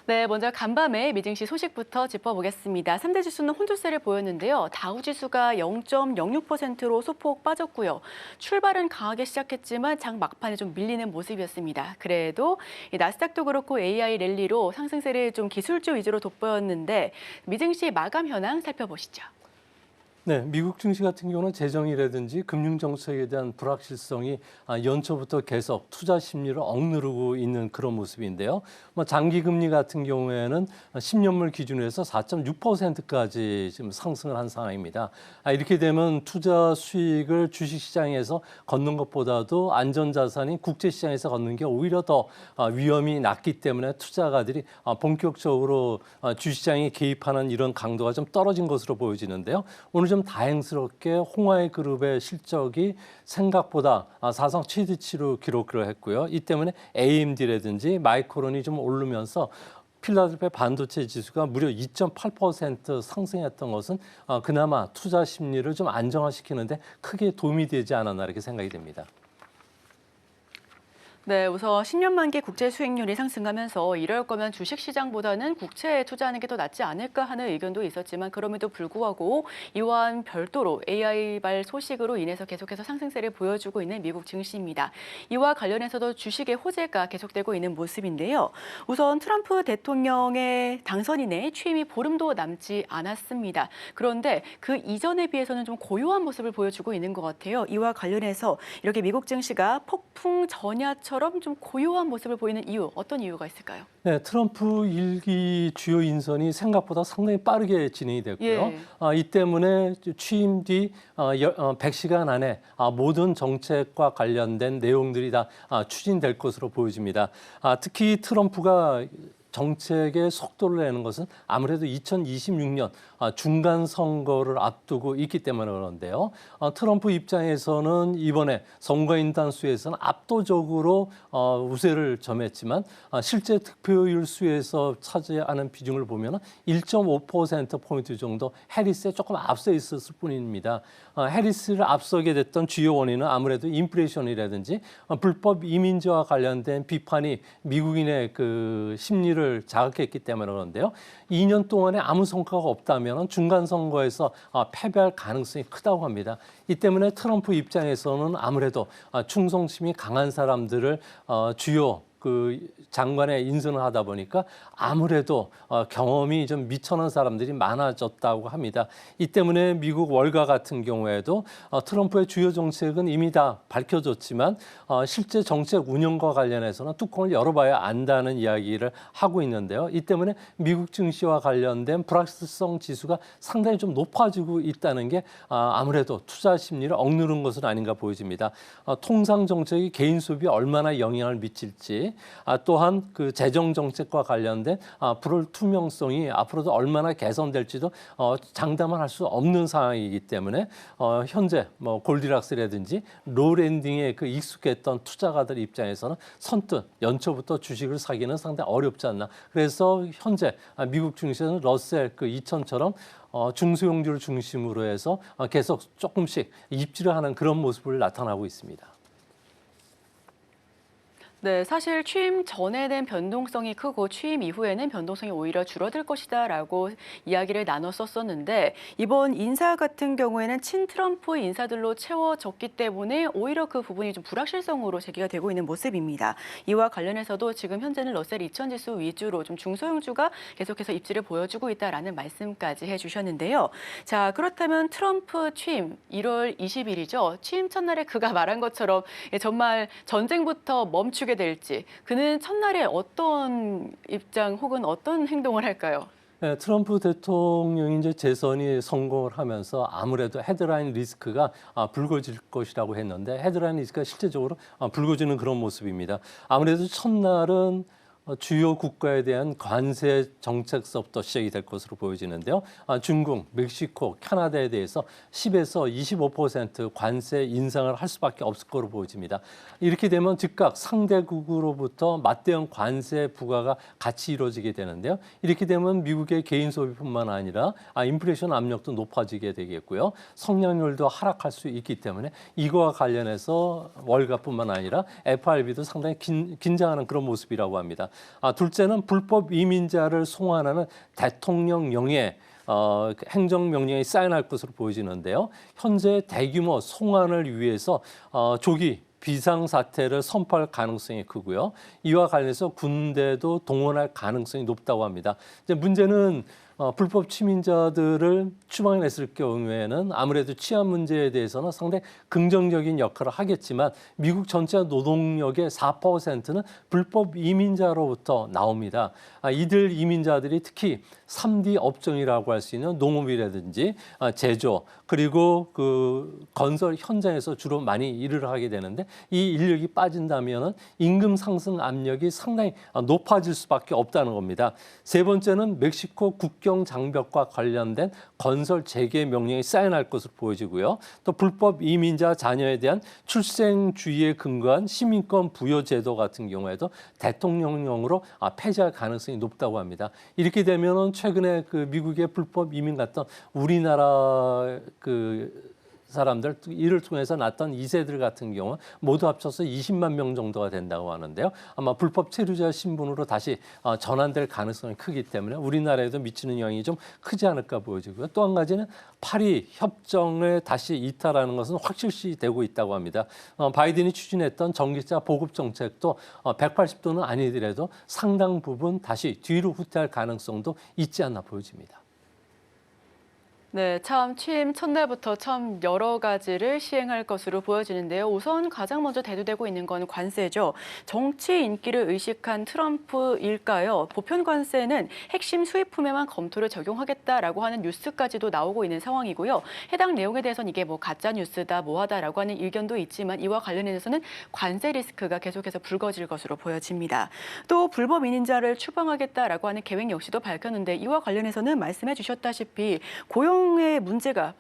네, 먼저 간밤에 미증시 소식부터 짚어보겠습니다. 3대 지수는 혼조세를 보였는데요. 다우지수가 0.06%로 소폭 빠졌고요. 출발은 강하게 시작했지만 장 막판에 좀 밀리는 모습이었습니다. 그래도 이 나스닥도 그렇고 AI 랠리로 상승세를 좀 기술주 위주로 돋보였는데 미증시 마감 현황 살펴보시죠. 네, 미국 증시 같은 경우는 재정이라든지 금융 정책에 대한 불확실성이 연초부터 계속 투자 심리를 억누르고 있는 그런 모습인데요. 장기 금리 같은 경우에는 10년물 기준으로 해서 4.6%까지 지금 상승을 한 상황입니다. 이렇게 되면 투자 수익을 주식 시장에서 걷는 것보다도 안전 자산인 국제 시장에서 걷는 게 오히려 더 위험이 낮기 때문에 투자가들이 본격적으로 주시장에 개입하는 이런 강도가 좀 떨어진 것으로 보여지는데요. 오늘 좀 다행스럽게 홍화의 그룹의 실적이 생각보다 사상 최대치로 기록을 했고요. 이 때문에 AMD라든지 마이크론이 좀 오르면서 필라델피아 반도체 지수가 무려 2.8% 상승했던 것은 그나마 투자 심리를 좀 안정화시키는데 크게 도움이 되지 않았나 이렇게 생각이 됩니다. 네, 우선 10년 만기 국채 수익률이 상승하면서 이럴 거면 주식시장보다는 국채에 투자하는 게 더 낫지 않을까 하는 의견도 있었지만 그럼에도 불구하고 이와 별도로 AI발 소식으로 인해서 계속해서 상승세를 보여주고 있는 미국 증시입니다. 이와 관련해서도 주식의 호재가 계속되고 있는 모습인데요. 우선 트럼프 대통령의 당선 이내 취임이 보름도 남지 않았습니다. 그런데 그 이전에 비해서는 좀 고요한 모습을 보여주고 있는 것 같아요. 이와 관련해서 이렇게 미국 증시가 폭풍 전야처럼 좀 고요한 모습을 보이는 이유, 어떤 이유가 있을까요? 네, 트럼프 일기 주요 인선이 생각보다 상당히 빠르게 진행이 됐고요. 예. 이 때문에 취임 뒤 100시간 안에 모든 정책과 관련된 내용들이 다 추진될 것으로 보여집니다. 특히 트럼프가 정책의 속도를 내는 것은 아무래도 2026년 중간 선거를 앞두고 있기 때문에 그런데요. 트럼프 입장에서는 이번에 선거인단 수에서는 압도적으로 우세를 점했지만 실제 득표율 수에서 차지하는 비중을 보면 1.5%포인트 정도 해리스에 조금 앞서 있었을 뿐입니다. 해리스를 앞서게 됐던 주요 원인은 아무래도 인플레이션이라든지 불법 이민자와 관련된 비판이 미국인의 그 심리를 자극했기 때문에 그런데요. 2년 동안에 아무 성과가 없다면 중간 선거에서 패배할 가능성이 크다고 합니다. 이 때문에 트럼프 입장에서는 아무래도 충성심이 강한 사람들을 주요 그 장관에 인선을 하다 보니까 아무래도 경험이 좀 미천한 사람들이 많아졌다고 합니다. 이 때문에 미국 월가 같은 경우에도 트럼프의 주요 정책은 이미 다 밝혀졌지만 실제 정책 운영과 관련해서는 뚜껑을 열어봐야 안다는 이야기를 하고 있는데요. 이 때문에 미국 증시와 관련된 불확실성 지수가 상당히 좀 높아지고 있다는 게 아무래도 투자 심리를 억누른 것은 아닌가 보여집니다. 통상 정책이 개인 소비에 얼마나 영향을 미칠지 또한 그 재정 정책과 관련된 불투명성이 앞으로도 얼마나 개선될지도 장담을 할 수 없는 상황이기 때문에 현재 골디락스라든지 로랜딩에 그 익숙했던 투자가들 입장에서는 선뜻 연초부터 주식을 사기는 상당히 어렵지 않나. 그래서 현재 미국 증시에서는 러셀 그 2000처럼 중소형주를 중심으로 해서 계속 조금씩 입지를 하는 그런 모습을 나타나고 있습니다. 네, 사실 취임 전에는 변동성이 크고 취임 이후에는 변동성이 오히려 줄어들 것이다라고 이야기를 나눴었는데 이번 인사 같은 경우에는 친트럼프 인사들로 채워졌기 때문에 오히려 그 부분이 좀 불확실성으로 제기가 되고 있는 모습입니다. 이와 관련해서도 지금 현재는 러셀 2000 지수 위주로 좀 중소형주가 계속해서 입지를 보여주고 있다라는 말씀까지 해주셨는데요. 자, 그렇다면 트럼프 취임 1월 20일이죠. 취임 첫날에 그가 말한 것처럼 정말 전쟁부터 멈추게 될지 그는 첫날에 어떤 입장 혹은 어떤 행동을 할까요? 네, 트럼프 대통령이 이제 재선이 성공을 하면서 아무래도 헤드라인 리스크가 불거질 것이라고 했는데 헤드라인 리스크가 실제적으로 불거지는 그런 모습입니다. 아무래도 첫날은 주요 국가에 대한 관세 정책서부터 시작이 될 것으로 보여지는데요. 중국, 멕시코, 캐나다에 대해서 10에서 25% 관세 인상을 할 수밖에 없을 것으로 보여집니다. 이렇게 되면 즉각 상대국으로부터 맞대응 관세 부과가 같이 이루어지게 되는데요. 이렇게 되면 미국의 개인 소비뿐만 아니라 인플레이션 압력도 높아지게 되겠고요. 성장률도 하락할 수 있기 때문에 이거와 관련해서 월가뿐만 아니라 FRB도 상당히 긴장하는 그런 모습이라고 합니다. 둘째는 불법 이민자를 송환하는 대통령령에 행정명령이 사인할 것으로 보여지는데요. 현재 대규모 송환을 위해서 조기 비상사태를 선포할 가능성이 크고요. 이와 관련해서 군대도 동원할 가능성이 높다고 합니다. 이제 문제는 불법 취민자들을 추방했을 경우에는 아무래도 치안 문제에 대해서는 상당히 긍정적인 역할을 하겠지만 미국 전체 노동력의 4%는 불법 이민자로부터 나옵니다. 이들 이민자들이 특히 3D 업종이라고 할 수 있는 농업이라든지 제조 그리고 그 건설 현장에서 주로 많이 일을 하게 되는데 이 인력이 빠진다면 임금 상승 압력이 상당히 높아질 수밖에 없다는 겁니다. 세 번째는 멕시코 국경 장벽과 관련된 건설 재개 명령이 사인할 것으로 보여지고요. 또 불법 이민자 자녀에 대한 출생주의에 근거한 시민권 부여 제도 같은 경우에도 대통령령으로 폐지할 가능성이 높다고 합니다. 이렇게 되면은 최근에 그 미국의 불법 이민 갔던 우리나라 그 사람들 이를 통해서 났던 2세들 같은 경우 모두 합쳐서 20만 명 정도가 된다고 하는데요. 아마 불법 체류자 신분으로 다시 전환될 가능성이 크기 때문에 우리나라에도 미치는 영향이 좀 크지 않을까 보여지고요. 또 한 가지는 파리 협정을 다시 이탈하는 것은 확실시되고 있다고 합니다. 바이든이 추진했던 전기차 보급 정책도 180도는 아니더라도 상당 부분 다시 뒤로 후퇴할 가능성도 있지 않나 보여집니다. 네, 참 취임 첫날부터 참 여러 가지를 시행할 것으로 보여지는데요. 우선 가장 먼저 대두되고 있는 건 관세죠. 정치 인기를 의식한 트럼프일까요? 보편 관세는 핵심 수입품에만 검토를 적용하겠다라고 하는 뉴스까지도 나오고 있는 상황이고요. 해당 내용에 대해서는 이게 뭐 가짜 뉴스다, 뭐하다라고 하는 의견도 있지만 이와 관련해서는 관세 리스크가 계속해서 불거질 것으로 보여집니다. 또 불법 이민자를 추방하겠다라고 하는 계획 역시도 밝혔는데 이와 관련해서는 말씀해 주셨다시피 고용의 문제가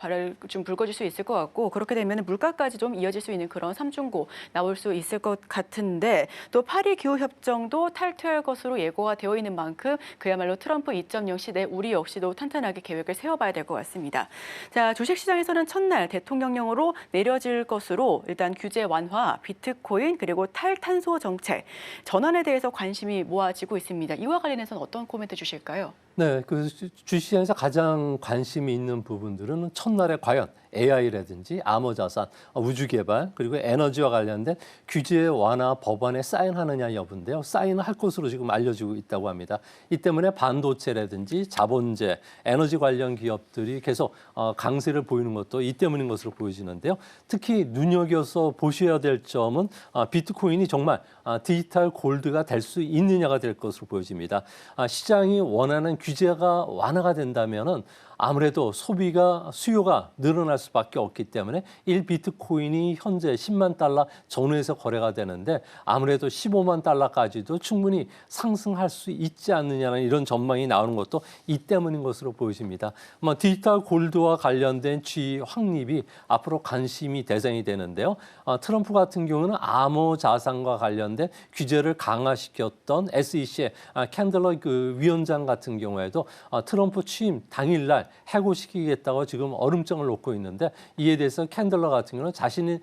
좀 불거질 수 있을 것 같고 그렇게 되면 물가까지 좀 이어질 수 있는 그런 삼중고 나올 수 있을 것 같은데 또 파리 기후협정도 탈퇴할 것으로 예고가 되어 있는 만큼 그야말로 트럼프 2.0 시대 우리 역시도 탄탄하게 계획을 세워봐야 될 것 같습니다. 자, 주식시장에서는 첫날 대통령령으로 내려질 것으로 일단 규제 완화, 비트코인 그리고 탈탄소 정책 전환에 대해서 관심이 모아지고 있습니다. 이와 관련해서는 어떤 코멘트 주실까요? 네, 그 주시장에서 가장 관심이 있는 부분들은 첫날에 과연 AI라든지 암호자산, 우주개발 그리고 에너지와 관련된 규제 완화 법안에 사인하느냐 여부인데요. 사인을 할 것으로 지금 알려지고 있다고 합니다. 이 때문에 반도체라든지 자본재, 에너지 관련 기업들이 계속 강세를 보이는 것도 이 때문인 것으로 보여지는데요. 특히 눈여겨서 보셔야 될 점은 비트코인이 정말 디지털 골드가 될 수 있느냐가 될 것으로 보여집니다. 시장이 원하는 규제가 완화가 된다면은 아무래도 수요가 늘어날 수밖에 없기 때문에 1비트코인이 현재 10만 달러 전후에서 거래가 되는데 아무래도 15만 달러까지도 충분히 상승할 수 있지 않느냐는 이런 전망이 나오는 것도 이 때문인 것으로 보여집니다. 디지털 골드와 관련된 주의 확립이 앞으로 관심이 대상이 되는데요. 트럼프 같은 경우는 암호 자산과 관련된 규제를 강화시켰던 SEC의 캔들러 그 위원장 같은 경우에도 트럼프 취임 당일날 해고시키겠다고 지금 얼음장을 놓고 있는데 이에 대해서 캔들러 같은 경우는 자신이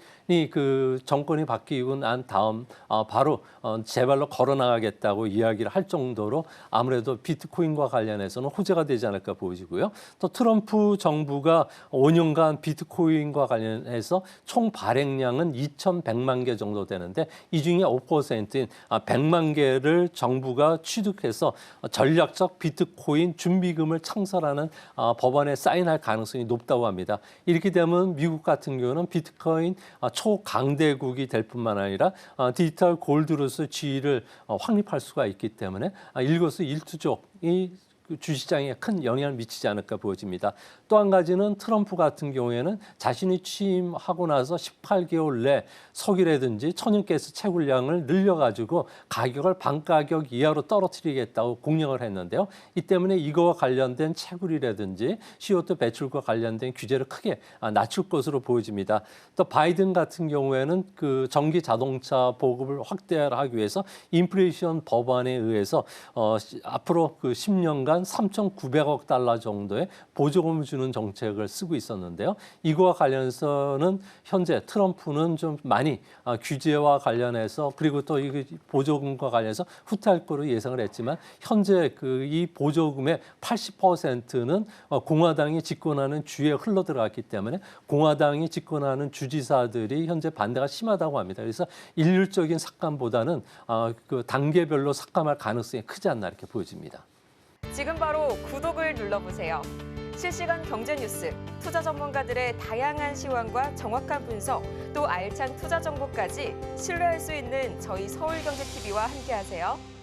그 정권이 바뀌고 난 다음 바로 제발로 걸어나가겠다고 이야기를 할 정도로 아무래도 비트코인과 관련해서는 호재가 되지 않을까 보여지고요. 또 트럼프 정부가 5년간 비트코인과 관련해서 총 발행량은 2,100만 개 정도 되는데 이 중에 5%인 100만 개를 정부가 취득해서 전략적 비트코인 준비금을 창설하는 법안에 사인할 가능성이 높다고 합니다. 이렇게 되면 미국 같은 경우는 비트코인 초강대국이 될 뿐만 아니라 디지털 골드로서 지위를 확립할 수가 있기 때문에 일거수일투족이 주시장에 큰 영향을 미치지 않을까 보여집니다. 또 한 가지는 트럼프 같은 경우에는 자신이 취임하고 나서 18개월 내 석유라든지 천연가스 채굴량을 늘려가지고 가격을 반가격 이하로 떨어뜨리겠다고 공약을 했는데요. 이 때문에 이거와 관련된 채굴이라든지 CO2 배출과 관련된 규제를 크게 낮출 것으로 보여집니다. 또 바이든 같은 경우에는 그 전기 자동차 보급을 확대하기 위해서 인플레이션 법안에 의해서 앞으로 그 10년간 연간 3,900억 달러 정도의 보조금을 주는 정책을 쓰고 있었는데요. 이거와 관련해서는 현재 트럼프는 좀 많이 규제와 관련해서 그리고 또 이 보조금과 관련해서 후퇴할 거로 예상을 했지만 현재 이 보조금의 80%는 공화당이 집권하는 주에 흘러들어갔기 때문에 공화당이 집권하는 주지사들이 현재 반대가 심하다고 합니다. 그래서 일률적인 삭감보다는 그 단계별로 삭감할 가능성이 크지 않나 이렇게 보여집니다. 지금 바로 구독을 눌러보세요. 실시간 경제 뉴스, 투자 전문가들의 다양한 시황과 정확한 분석, 또 알찬 투자 정보까지 신뢰할 수 있는 저희 서울경제TV와 함께하세요.